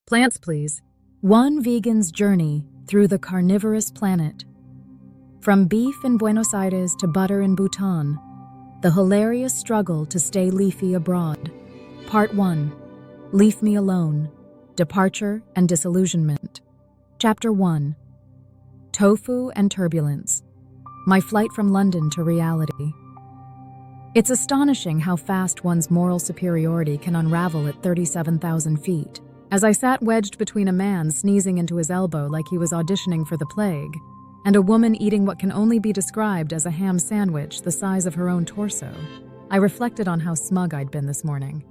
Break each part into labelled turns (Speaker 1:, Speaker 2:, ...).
Speaker 1: Plants, please. One vegan's journey through the carnivorous planet. From beef in Buenos Aires to butter in Bhutan, the hilarious struggle to stay leafy abroad. Part 1. Leave Me Alone. Departure and Disillusionment. Chapter 1. Tofu and Turbulence. My flight from London to reality. It's astonishing how fast one's moral superiority can unravel at 37,000 feet. As I sat wedged between a man sneezing into his elbow like he was auditioning for the plague, and a woman eating what can only be described as a ham sandwich the size of her own torso, I reflected on how smug I'd been this morning.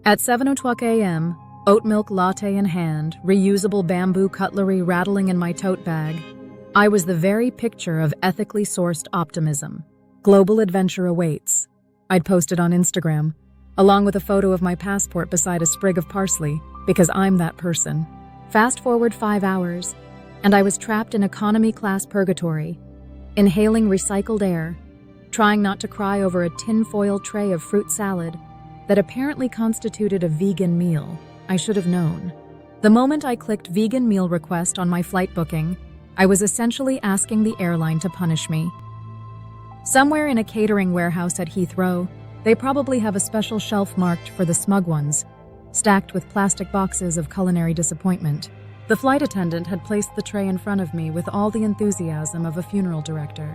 Speaker 1: At 7:00 a.m., oat milk latte in hand, reusable bamboo cutlery rattling in my tote bag, I was the very picture of ethically sourced optimism. Global adventure awaits. I'd posted on Instagram, along with a photo of my passport beside a sprig of parsley, because I'm that person. Fast forward 5 hours, and I was trapped in economy class purgatory, inhaling recycled air, trying not to cry over a tinfoil tray of fruit salad that apparently constituted a vegan meal. I should have known. The moment I clicked vegan meal request on my flight booking, I was essentially asking the airline to punish me. Somewhere in a catering warehouse at Heathrow, they probably have a special shelf marked for the smug ones, stacked with plastic boxes of culinary disappointment. The flight attendant had placed the tray in front of me with all the enthusiasm of a funeral director.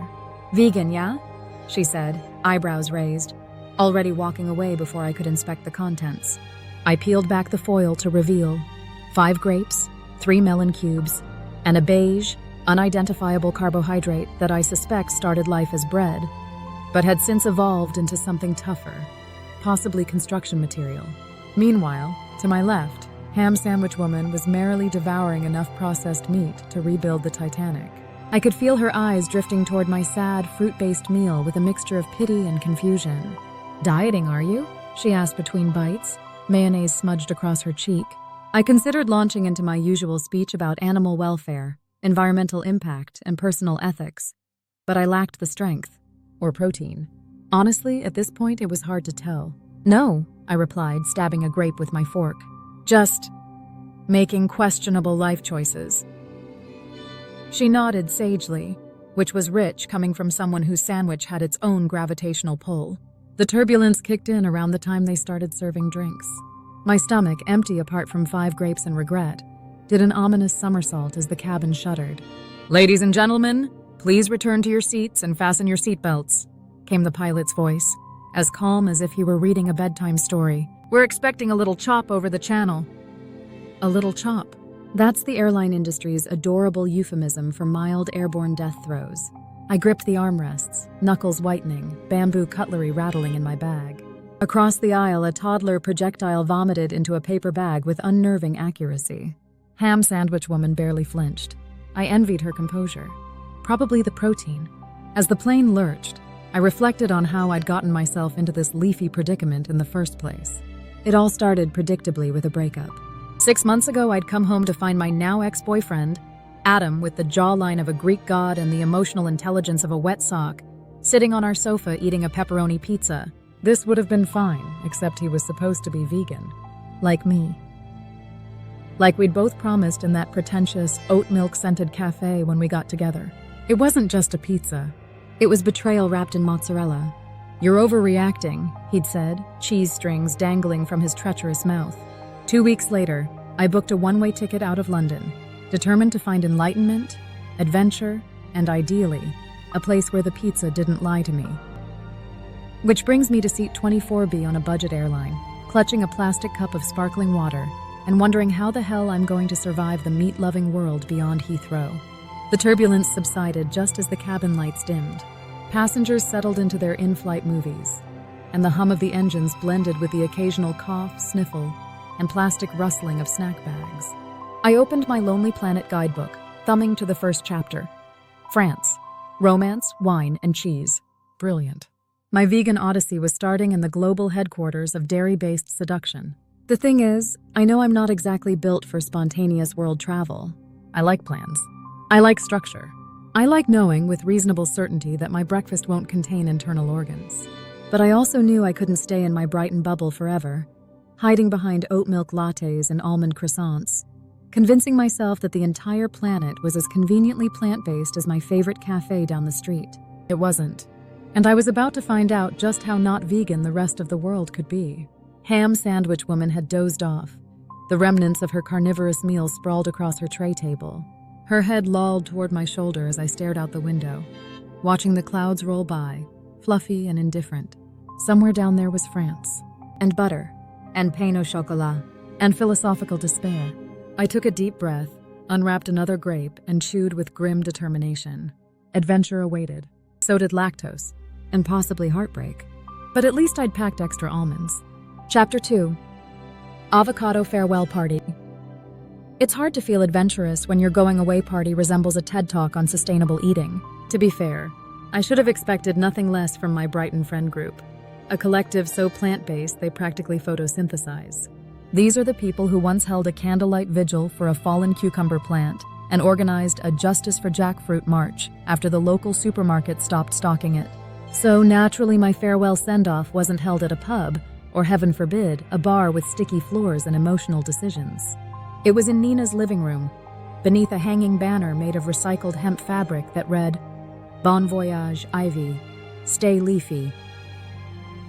Speaker 1: "Vegan, yeah?" she said, eyebrows raised, already walking away before I could inspect the contents. I peeled back the foil to reveal 5 grapes, 3 melon cubes, and a beige, unidentifiable carbohydrate that I suspect started life as bread, but had since evolved into something tougher, possibly construction material. Meanwhile, to my left, Ham Sandwich Woman was merrily devouring enough processed meat to rebuild the Titanic. I could feel her eyes drifting toward my sad, fruit-based meal with a mixture of pity and confusion. "Dieting, are you?" she asked between bites, mayonnaise smudged across her cheek. I considered launching into my usual speech about animal welfare, environmental impact, and personal ethics, but I lacked the strength, or protein. Honestly, at this point, it was hard to tell. "No," I replied, stabbing a grape with my fork. "Just making questionable life choices." She nodded sagely, which was rich coming from someone whose sandwich had its own gravitational pull. The turbulence kicked in around the time they started serving drinks. My stomach, empty apart from 5 grapes and regret, did an ominous somersault as the cabin shuddered. "Ladies and gentlemen, please return to your seats and fasten your seatbelts," came the pilot's voice, as calm as if he were reading a bedtime story. "We're expecting a little chop over the channel." A little chop. That's the airline industry's adorable euphemism for mild airborne death throes. I gripped the armrests, knuckles whitening, bamboo cutlery rattling in my bag. Across the aisle, a toddler projectile vomited into a paper bag with unnerving accuracy. Ham Sandwich Woman barely flinched. I envied her composure. Probably the protein. As the plane lurched, I reflected on how I'd gotten myself into this leafy predicament in the first place. It all started predictably with a breakup. 6 months ago, I'd come home to find my now ex-boyfriend, Adam, with the jawline of a Greek god and the emotional intelligence of a wet sock, sitting on our sofa eating a pepperoni pizza. This would have been fine, except he was supposed to be vegan. Like me. Like we'd both promised in that pretentious, oat milk-scented cafe when we got together. It wasn't just a pizza. It was betrayal wrapped in mozzarella. "You're overreacting," he'd said, cheese strings dangling from his treacherous mouth. 2 weeks later, I booked a one-way ticket out of London, determined to find enlightenment, adventure, and ideally, a place where the pizza didn't lie to me. Which brings me to seat 24B on a budget airline, clutching a plastic cup of sparkling water and wondering how the hell I'm going to survive the meat-loving world beyond Heathrow. The turbulence subsided just as the cabin lights dimmed. Passengers settled into their in-flight movies, and the hum of the engines blended with the occasional cough, sniffle, and plastic rustling of snack bags. I opened my Lonely Planet guidebook, thumbing to the first chapter. France. Romance, wine, and cheese. Brilliant. My vegan odyssey was starting in the global headquarters of dairy-based seduction. The thing is, I know I'm not exactly built for spontaneous world travel. I like plans. I like structure. I like knowing with reasonable certainty that my breakfast won't contain internal organs. But I also knew I couldn't stay in my Brighton bubble forever, hiding behind oat milk lattes and almond croissants, convincing myself that the entire planet was as conveniently plant-based as my favorite cafe down the street. It wasn't. And I was about to find out just how not vegan the rest of the world could be. Ham Sandwich Woman had dozed off, the remnants of her carnivorous meal sprawled across her tray table. Her head lolled toward my shoulder as I stared out the window, watching the clouds roll by, fluffy and indifferent. Somewhere down there was France, and butter, and pain au chocolat, and philosophical despair. I took a deep breath, unwrapped another grape, and chewed with grim determination. Adventure awaited. So did lactose, and possibly heartbreak. But at least I'd packed extra almonds. Chapter 2. Avocado Farewell Party. It's hard to feel adventurous when your going-away party resembles a TED Talk on sustainable eating. To be fair, I should have expected nothing less from my Brighton friend group, a collective so plant-based they practically photosynthesize. These are the people who once held a candlelight vigil for a fallen cucumber plant and organized a Justice for Jackfruit march after the local supermarket stopped stocking it. So naturally my farewell send-off wasn't held at a pub, or heaven forbid, a bar with sticky floors and emotional decisions. It was in Nina's living room, beneath a hanging banner made of recycled hemp fabric that read, "Bon voyage, Ivy. Stay leafy."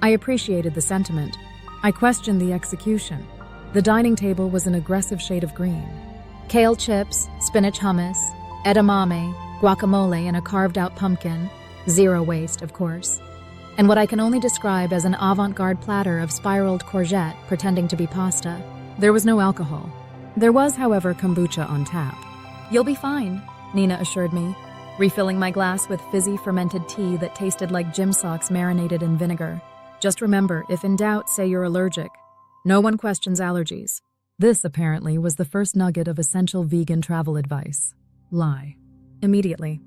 Speaker 1: I appreciated the sentiment. I questioned the execution. The dining table was an aggressive shade of green. Kale chips, spinach hummus, edamame, guacamole, and a carved-out pumpkin. Zero waste, of course. And what I can only describe as an avant-garde platter of spiraled courgette pretending to be pasta. There was no alcohol. There was, however, kombucha on tap. "You'll be fine," Nina assured me, refilling my glass with fizzy fermented tea that tasted like gym socks marinated in vinegar. "Just remember, if in doubt, say you're allergic. No one questions allergies." This, apparently, was the first nugget of essential vegan travel advice. Lie. Immediately.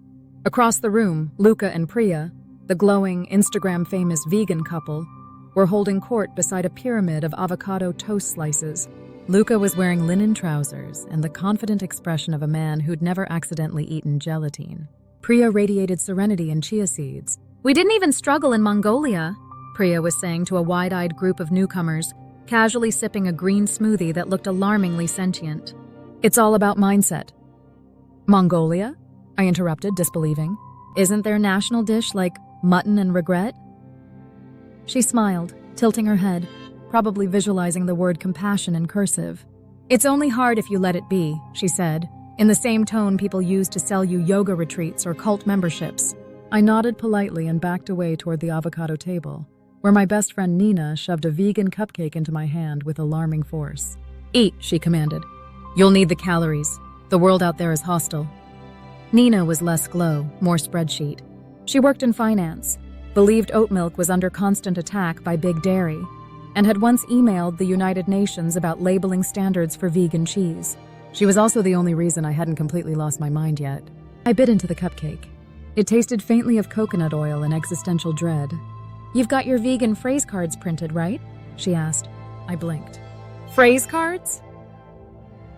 Speaker 1: Across the room, Luca and Priya, the glowing, Instagram-famous vegan couple, were holding court beside a pyramid of avocado toast slices. Luca was wearing linen trousers and the confident expression of a man who'd never accidentally eaten gelatine. Priya radiated serenity and chia seeds. "We didn't even struggle in Mongolia," Priya was saying to a wide-eyed group of newcomers, casually sipping a green smoothie that looked alarmingly sentient. "It's all about mindset." "Mongolia?" I interrupted, disbelieving. "Isn't their national dish like mutton and regret?" She smiled, tilting her head, probably visualizing the word compassion in cursive. "It's only hard if you let it be," she said, in the same tone people use to sell you yoga retreats or cult memberships. I nodded politely and backed away toward the avocado table, where my best friend Nina shoved a vegan cupcake into my hand with alarming force. "Eat," she commanded. "You'll need the calories. The world out there is hostile." Nina was less glow, more spreadsheet. She worked in finance, believed oat milk was under constant attack by Big Dairy, and had once emailed the United Nations about labeling standards for vegan cheese. She was also the only reason I hadn't completely lost my mind yet. I bit into the cupcake. It tasted faintly of coconut oil and existential dread. "You've got your vegan phrase cards printed, right?" she asked. I blinked. "Phrase cards?"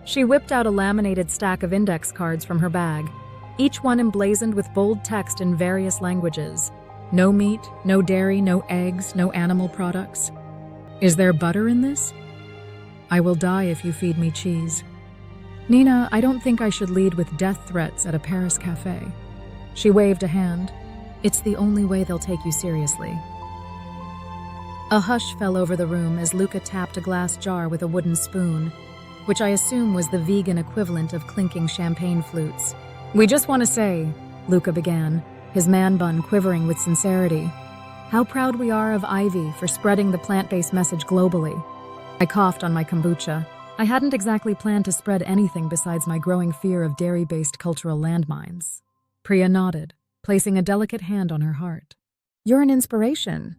Speaker 1: She whipped out a laminated stack of index cards from her bag, each one emblazoned with bold text in various languages. No meat, no dairy, no eggs, no animal products. "Is there butter in this?" "I will die if you feed me cheese." "Nina, I don't think I should lead with death threats at a Paris cafe." She waved a hand. "It's the only way they'll take you seriously." A hush fell over the room as Luca tapped a glass jar with a wooden spoon, which I assume was the vegan equivalent of clinking champagne flutes. "We just want to say," Luca began, his man bun quivering with sincerity, "how proud we are of Ivy for spreading the plant-based message globally." I coughed on my kombucha. I hadn't exactly planned to spread anything besides my growing fear of dairy-based cultural landmines. Priya nodded, placing a delicate hand on her heart. "You're an inspiration."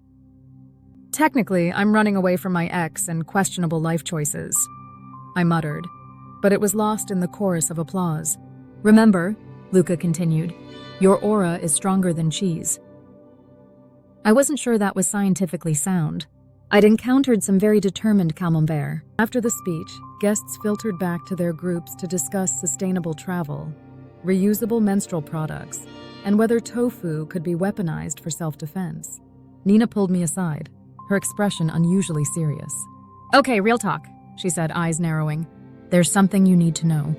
Speaker 1: "Technically, I'm running away from my ex and questionable life choices," I muttered, but it was lost in the chorus of applause. "Remember," Luca continued, "your aura is stronger than cheese." I wasn't sure that was scientifically sound. I'd encountered some very determined camembert. After the speech, guests filtered back to their groups to discuss sustainable travel, reusable menstrual products, and whether tofu could be weaponized for self-defense. Nina pulled me aside, her expression unusually serious. "Okay, real talk," she said, eyes narrowing. There's something you need to know.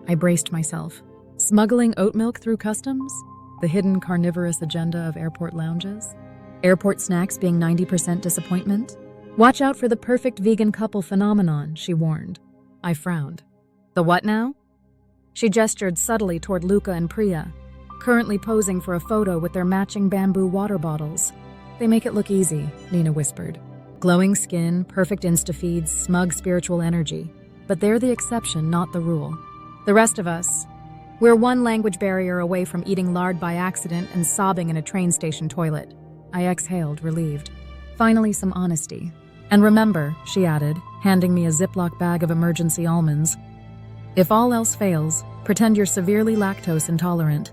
Speaker 1: I braced myself. Smuggling oat milk through customs? The hidden carnivorous agenda of airport lounges? Airport snacks being 90% disappointment? Watch out for the perfect vegan couple phenomenon, she warned. I frowned. The what now? She gestured subtly toward Luca and Priya, currently posing for a photo with their matching bamboo water bottles. They make it look easy, Nina whispered. Glowing skin, perfect insta-feeds, smug spiritual energy. But they're the exception, not the rule. The rest of us, we're one language barrier away from eating lard by accident and sobbing in a train station toilet. I exhaled, relieved. Finally, some honesty. And remember, she added, handing me a Ziploc bag of emergency almonds, if all else fails, pretend you're severely lactose intolerant.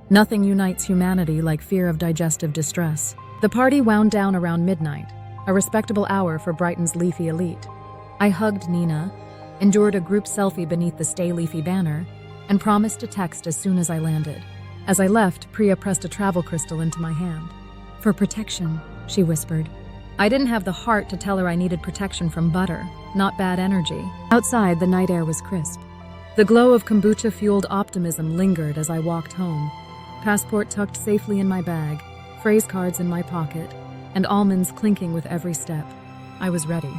Speaker 1: Nothing unites humanity like fear of digestive distress. The party wound down around midnight, a respectable hour for Brighton's leafy elite. I hugged Nina, endured a group selfie beneath the Stay Leafy banner, and promised to text as soon as I landed. As I left, Priya pressed a travel crystal into my hand. For protection, she whispered. I didn't have the heart to tell her I needed protection from butter, not bad energy. Outside, the night air was crisp. The glow of kombucha-fueled optimism lingered as I walked home, passport tucked safely in my bag, phrase cards in my pocket, and almonds clinking with every step. I was ready.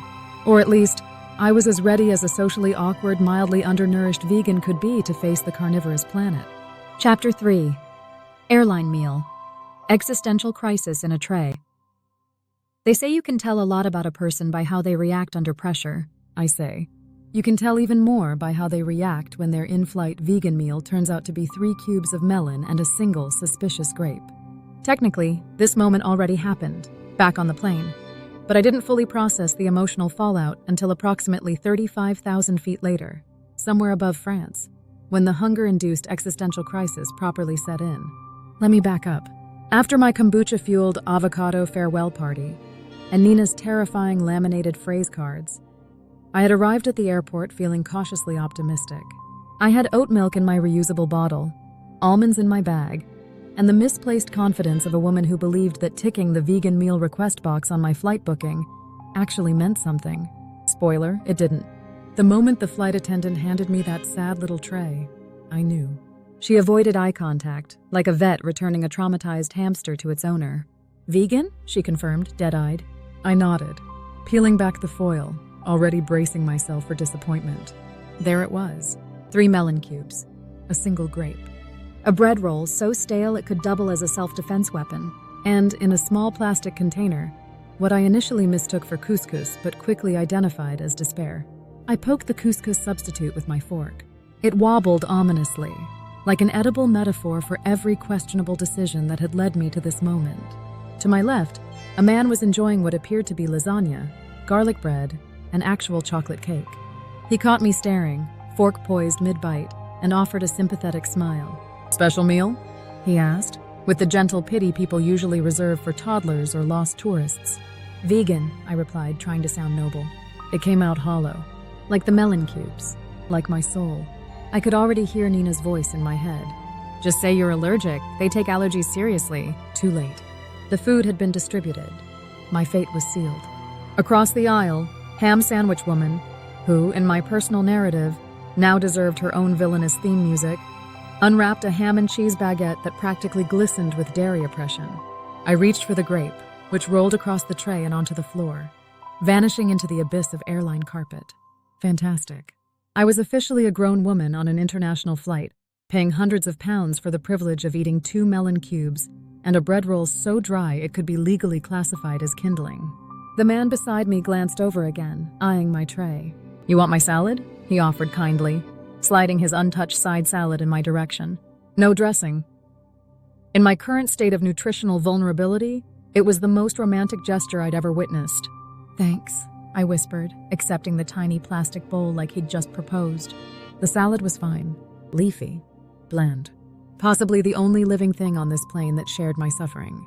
Speaker 1: Or at least, I was as ready as a socially awkward, mildly undernourished vegan could be to face the carnivorous planet. Chapter 3. Airline Meal. Existential Crisis in a Tray. They say you can tell a lot about a person by how they react under pressure, I say. You can tell even more by how they react when their in-flight vegan meal turns out to be 3 cubes of melon and a single suspicious grape. Technically, this moment already happened, back on the plane. But I didn't fully process the emotional fallout until approximately 35,000 feet later, somewhere above France, when the hunger-induced existential crisis properly set in. Let me back up. After my kombucha-fueled avocado farewell party and Nina's terrifying laminated phrase cards, I had arrived at the airport feeling cautiously optimistic. I had oat milk in my reusable bottle, almonds in my bag, and the misplaced confidence of a woman who believed that ticking the vegan meal request box on my flight booking actually meant something. Spoiler, it didn't. The moment the flight attendant handed me that sad little tray, I knew. She avoided eye contact, like a vet returning a traumatized hamster to its owner. Vegan? She confirmed, dead-eyed. I nodded, peeling back the foil, already bracing myself for disappointment. There it was. 3 melon cubes. A single grape. A bread roll so stale it could double as a self-defense weapon. And, in a small plastic container, what I initially mistook for couscous but quickly identified as despair. I poked the couscous substitute with my fork. It wobbled ominously, like an edible metaphor for every questionable decision that had led me to this moment. To my left, a man was enjoying what appeared to be lasagna, garlic bread, and actual chocolate cake. He caught me staring, fork poised mid-bite, and offered a sympathetic smile. "Special meal?" he asked, with the gentle pity people usually reserve for toddlers or lost tourists. "Vegan," I replied, trying to sound noble. It came out hollow, like the melon cubes, like my soul. I could already hear Nina's voice in my head. "Just say you're allergic. They take allergies seriously." Too late. The food had been distributed. My fate was sealed. Across the aisle, Ham Sandwich Woman, who, in my personal narrative, now deserved her own villainous theme music, unwrapped a ham and cheese baguette that practically glistened with dairy oppression. I reached for the grape, which rolled across the tray and onto the floor, vanishing into the abyss of airline carpet. Fantastic. I was officially a grown woman on an international flight, paying hundreds of pounds for the privilege of eating 2 melon cubes and a bread roll so dry it could be legally classified as kindling. The man beside me glanced over again, eyeing my tray. "You want my salad?" he offered kindly, sliding his untouched side salad in my direction. "No dressing." In my current state of nutritional vulnerability, it was the most romantic gesture I'd ever witnessed. "Thanks," I whispered, accepting the tiny plastic bowl like he'd just proposed. The salad was fine, leafy, bland. Possibly the only living thing on this plane that shared my suffering.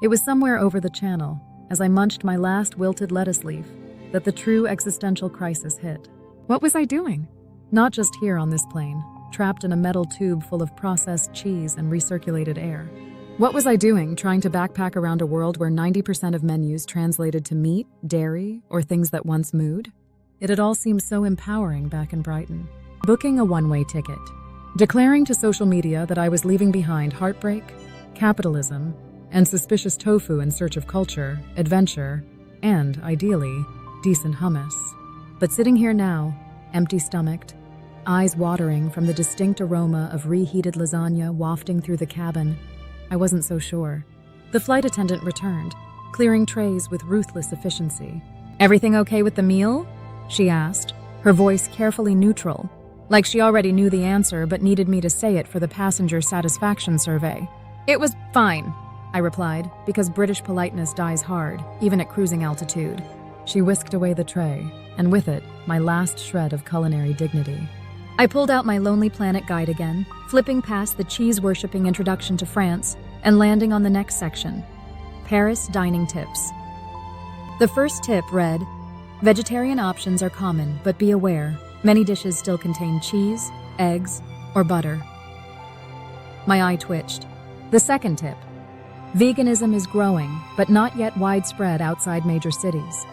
Speaker 1: It was somewhere over the channel, as I munched my last wilted lettuce leaf, that the true existential crisis hit. What was I doing? Not just here on this plane, trapped in a metal tube full of processed cheese and recirculated air. What was I doing trying to backpack around a world where 90% of menus translated to meat, dairy, or things that once mooed? It had all seemed so empowering back in Brighton. Booking a one-way ticket. Declaring to social media that I was leaving behind heartbreak, capitalism, and suspicious tofu in search of culture, adventure, and, ideally, decent hummus. But sitting here now, empty-stomached, eyes watering from the distinct aroma of reheated lasagna wafting through the cabin, I wasn't so sure. The flight attendant returned, clearing trays with ruthless efficiency. "Everything okay with the meal?" she asked, her voice carefully neutral, like she already knew the answer but needed me to say it for the passenger satisfaction survey. "It was fine," I replied, because British politeness dies hard, even at cruising altitude. She whisked away the tray, and with it, my last shred of culinary dignity. I pulled out my Lonely Planet guide again, flipping past the cheese-worshipping introduction to France and landing on the next section, Paris dining tips. The first tip read, "Vegetarian options are common, but be aware, many dishes still contain cheese, eggs, or butter." My eye twitched. The second tip, "Veganism is growing, but not yet widespread outside major cities."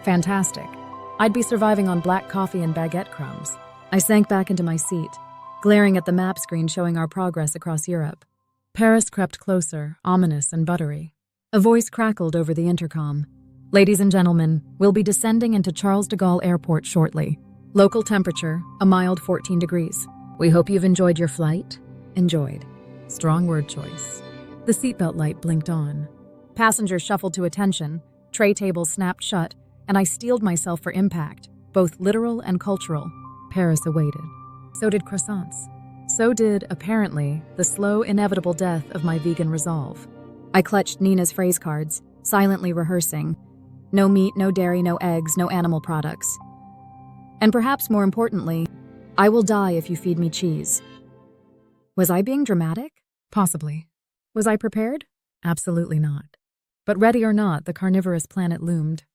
Speaker 1: Fantastic. I'd be surviving on black coffee and baguette crumbs. I sank back into my seat, glaring at the map screen showing our progress across Europe. Paris crept closer, ominous and buttery. A voice crackled over the intercom. "Ladies and gentlemen, we'll be descending into Charles de Gaulle Airport shortly. Local temperature, a mild 14 degrees. We hope you've enjoyed your flight." Enjoyed. Strong word choice. The seatbelt light blinked on. Passengers shuffled to attention, tray tables snapped shut, and I steeled myself for impact, both literal and cultural. Paris awaited. So did croissants. So did, apparently, the slow, inevitable death of my vegan resolve. I clutched Nina's phrase cards, silently rehearsing. No meat, no dairy, no eggs, no animal products. And perhaps more importantly, "I will die if you feed me cheese." Was I being dramatic? Possibly. Was I prepared? Absolutely not. But ready or not, the carnivorous planet loomed.